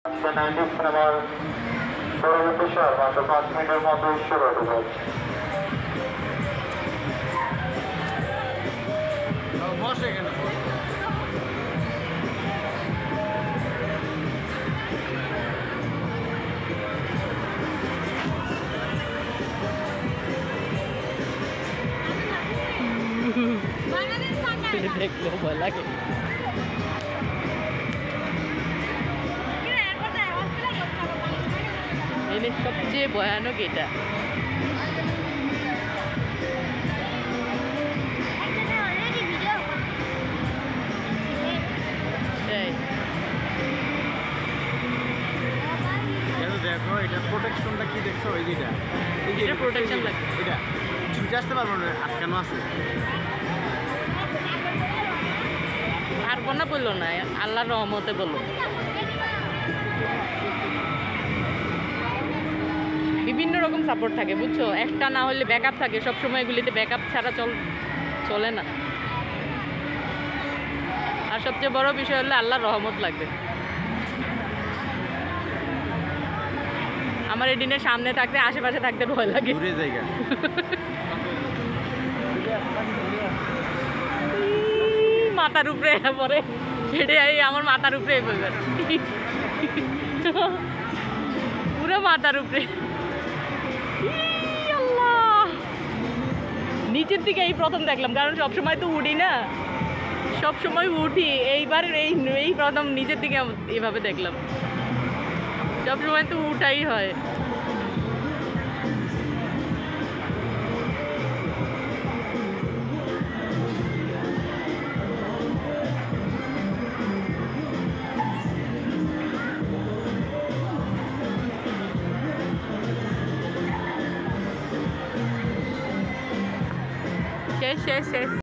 আমার পরবর্তী সময় মাত্র 5 মিনিটের মধ্যে শুরু হতে যাচ্ছে। দেখলেও ভয় লাগে। এদের সবচেয়ে ভয়ানক এটা। দেখো এটা প্রোটেকশনটা কি দেখছো? এই যেটা এটা প্রোটেকশন লাগে, এটা ছুটে আসতে পারবো না, আটকানো আছে। পারবো না বললো না, আল্লাহর রহমতে বললো। বিভিন্ন রকম সাপোর্ট থাকে বুঝছো, একটা না হলে ব্যাকআপ থাকে। সবসময় এগুলিতে ব্যাকআপ ছাড়া চলে না। আর সবচেয়ে বড় বিষয় হলো আল্লাহর রহমত লাগবে। আমার এই দিনের সামনে থাকতে আশেপাশে থাকতে ভয় লাগে। দূরে জায়গা মাথার উপরে পরে হেঁটে আমার মাথার উপরে পড়বে, পুরো মাথার উপরে। আল্লাহ, নিচের দিকে এই প্রথম দেখলাম, কারণ সবসময় তো উঠি না, সবসময় উঠি, এইবার এই প্রথম নিচের দিকে এইভাবে দেখলাম। সবসময় তো উঠাই হয়। শেষ শেষ শেষ।